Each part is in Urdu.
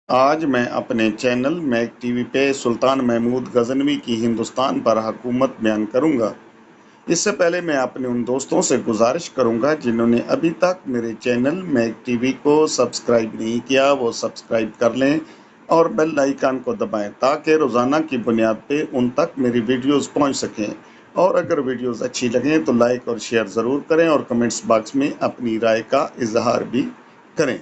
آج میں اپنے چینل میک ٹی وی پہ سلطان محمود غزنوی کی ہندوستان پر حکومت بیان کروں گا۔ اس سے پہلے میں اپنے ان دوستوں سے گزارش کروں گا جنہوں نے ابھی تک میرے چینل میک ٹی وی کو سبسکرائب نہیں کیا، وہ سبسکرائب کر لیں اور بیل آئیکن کو دبائیں تاکہ روزانہ کی بنیاد پہ ان تک میری ویڈیوز پہنچ سکیں۔ اور اگر ویڈیوز اچھی لگیں تو لائک اور شیئر ضرور کریں اور کمنٹس باکس میں اپنی رائے کا اظہار بھی کریں۔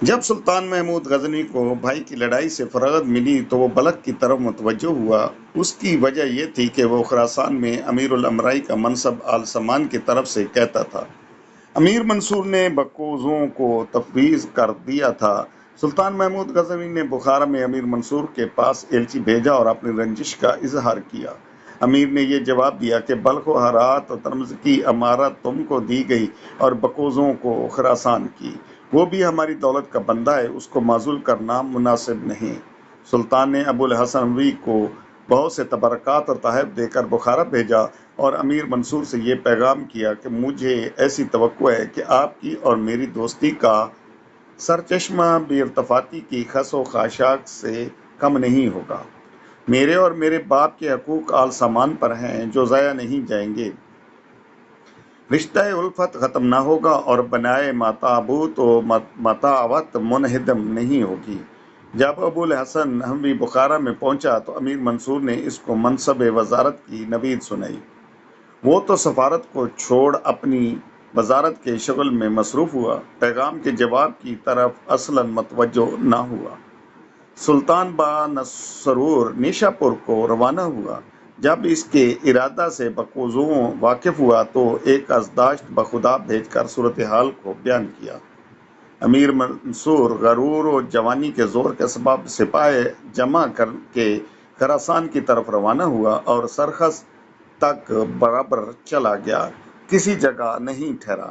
جب سلطان محمود غزنوی کو بھائی کی لڑائی سے فراغت ملی تو وہ بلخ کی طرف متوجہ ہوا۔ اس کی وجہ یہ تھی کہ وہ خراسان میں امیر الامرائی کا منصب آل سمان کی طرف سے کہتا تھا۔ امیر منصور نے بکوزوں کو تفویض کر دیا تھا۔ سلطان محمود غزنوی نے بخارا میں امیر منصور کے پاس ایلچی بھیجا اور اپنی رنجش کا اظہار کیا۔ امیر نے یہ جواب دیا کہ بلخ و ہرات اور ترمز کی امارت تم کو دی گئی اور بکوزوں کو خراسان کی۔ وہ بھی ہماری دولت کا بندہ ہے، اس کو معزول کرنا مناسب نہیں۔ سلطان نے ابو الحسن اموی کو بہت سے تبرکات اور تحائف دے کر بخارا بھیجا اور امیر منصور سے یہ پیغام کیا کہ مجھے ایسی توقع ہے کہ آپ کی اور میری دوستی کا سرچشمہ بے ارتفاقی کی خس و خاشاک سے کم نہیں ہوگا۔ میرے اور میرے باپ کے حقوق آل سامان پر ہیں جو ضائع نہیں جائیں گے۔ رشتہ الفت ختم نہ ہوگا اور بنائے ماتابوت و متاوت منہدم نہیں ہوگی۔ جب ابو الحسن اموی بخارا میں پہنچا تو امیر منصور نے اس کو منصب وزارت کی نوید سنائی۔ وہ تو سفارت کو چھوڑ اپنی وزارت کے شغل میں مصروف ہوا، پیغام کے جواب کی طرف اصلاً متوجہ نہ ہوا۔ سلطان سرور نیشا پور کو روانہ ہوا۔ جب اس کے ارادہ سے بکوزوں واقف ہوا تو ایک ازداشت بخدا بھیج کر صورتحال کو بیان کیا۔ امیر منصور غرور و جوانی کے زور کے سبب سپاہی جمع کر کے خراسان کی طرف روانہ ہوا اور سرخس تک برابر چلا گیا، کسی جگہ نہیں ٹھہرا۔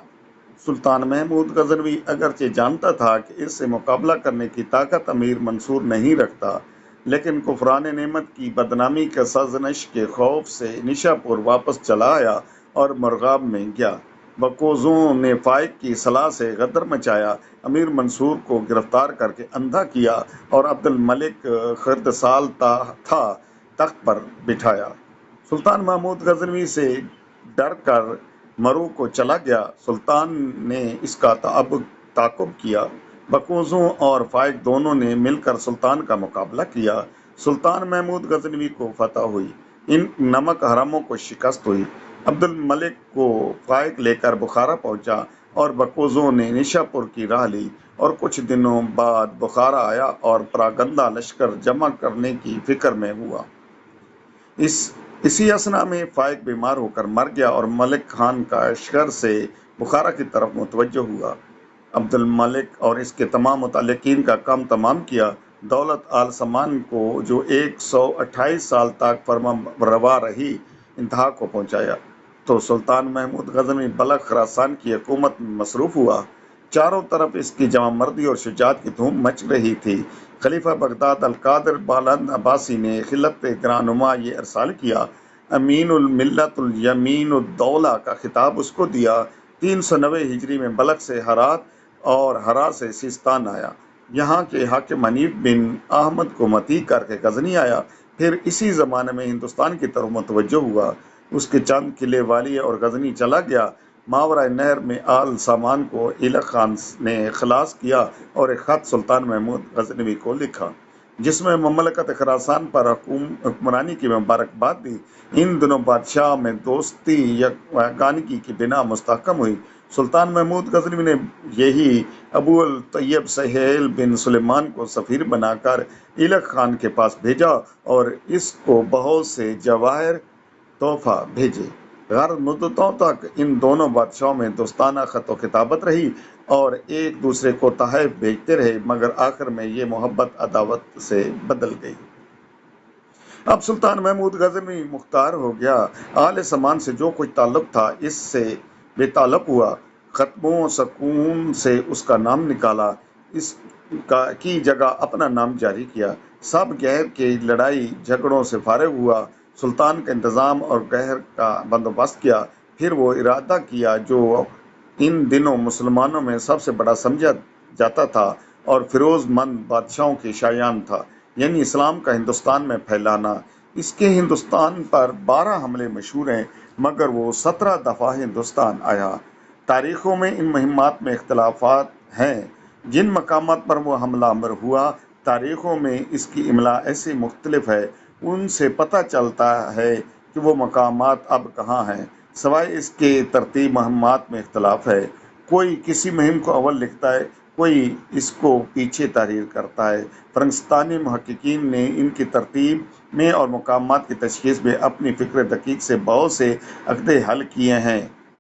سلطان محمود غزنوی اگرچہ جانتا تھا کہ اس سے مقابلہ کرنے کی طاقت امیر منصور نہیں رکھتا، لیکن کفران نعمت کی بدنامی کے سرزنش کے خوف سے نیشا پور واپس چلا آیا اور مرغاب میں گیا۔ بکوزوں نے فائق کی صلاح سے غدر مچایا، امیر منصور کو گرفتار کر کے اندھا کیا اور عبد الملک خردسال تھا تخت پر بٹھایا۔ سلطان محمود غزنوی سے ڈر کر مرو کو چلا گیا۔ سلطان نے اس کا تعاقب کیا۔ بکوزوں اور فائق دونوں نے مل کر سلطان کا مقابلہ کیا۔ سلطان محمود غزنوی کو فتح ہوئی، ان نمک حراموں کو شکست ہوئی۔ عبد الملک کو فائق لے کر بخارا پہنچا اور بکوزوں نے نیشا پور کی راہ لی اور کچھ دنوں بعد بخارا آیا اور پراگندہ لشکر جمع کرنے کی فکر میں ہوا۔ اسی اثنا میں فائق بیمار ہو کر مر گیا اور ملک خان کا لشکر سے بخارا کی طرف متوجہ ہوا۔ عبد الملک اور اس کے تمام متعلقین کا کام تمام کیا، دولت آل سمان کو جو 128 سال تک فرما روا رہی انتہا کو پہنچایا۔ تو سلطان محمود غزنوی بلخ خراسان کی حکومت میں مصروف ہوا۔ چاروں طرف اس کی جوان مردی اور شجاعت کی دھوم مچ رہی تھی۔ خلیفہ بغداد القادر بالند عباسی نے خلعت گرانما یہ ارسال کیا۔ امین الملت الیمین الدولہ کا خطاب اس کو دیا۔ 390 ہجری میں بلخ سے ہرات اور ہرات سے سیستان آیا۔ یہاں کے حاکم حنیف بن احمد کو مطیع کر کے غزنی آیا، پھر اسی زمانے میں ہندوستان کی طرف متوجہ ہوا۔ اس کے چند قلعے والیے اور غزنی چلا گیا۔ ماورائے نہر میں آل سامان کو ایلک خان نے خلاص کیا اور ایک خط سلطان محمود غزنوی کو لکھا جس میں مملکت خراسان پر حکمرانی کی مبارکباد دی۔ ان دنوں بادشاہ میں دوستی یگانگی کی بنا مستحکم ہوئی۔ سلطان محمود غزنوی نے یہی ابو الطیب سہیل بن سلیمان کو سفیر بنا کر ایلک خان کے پاس بھیجا اور اس کو بہت سے جواہر تحفہ بھیجے۔ غرض مدتوں تک ان دونوں بادشاہوں میں دوستانہ خط و خطابت رہی اور ایک دوسرے کو تحائف بھیجتے رہے، مگر آخر میں یہ محبت عداوت سے بدل گئی۔ اب سلطان محمود غزنوی مختار ہو گیا۔ آل سمان سے جو کچھ تعلق تھا اس سے بے تعلق ہوا۔ ختموں و سکون سے اس کا نام نکالا، اس کی جگہ اپنا نام جاری کیا۔ سب گہر کے لڑائی جھگڑوں سے فارغ ہوا۔ سلطان کا انتظام اور گہر کا بندوبست کیا۔ پھر وہ ارادہ کیا جو ان دنوں مسلمانوں میں سب سے بڑا سمجھا جاتا تھا اور فیروز مند بادشاہوں کے شایان تھا، یعنی اسلام کا ہندوستان میں پھیلانا۔ اس کے ہندوستان پر 12 حملے مشہور ہیں، مگر وہ 17 دفعہ ہندوستان آیا۔ تاریخوں میں ان مہمات میں اختلافات ہیں جن مقامات پر وہ حملہ آور ہوا۔ تاریخوں میں اس کی املا ایسے مختلف ہے، ان سے پتہ چلتا ہے کہ وہ مقامات اب کہاں ہیں۔ سوائے اس کے ترتیب مہمات میں اختلاف ہے، کوئی کسی مہم کو اول لکھتا ہے، کوئی اس کو پیچھے تحریر کرتا ہے۔ فرنگستانی محققین نے ان کی ترتیب میں اور مقامات کی تشخیص میں اپنی فکر دقیق سے بہت سے عقدے حل کیے ہیں۔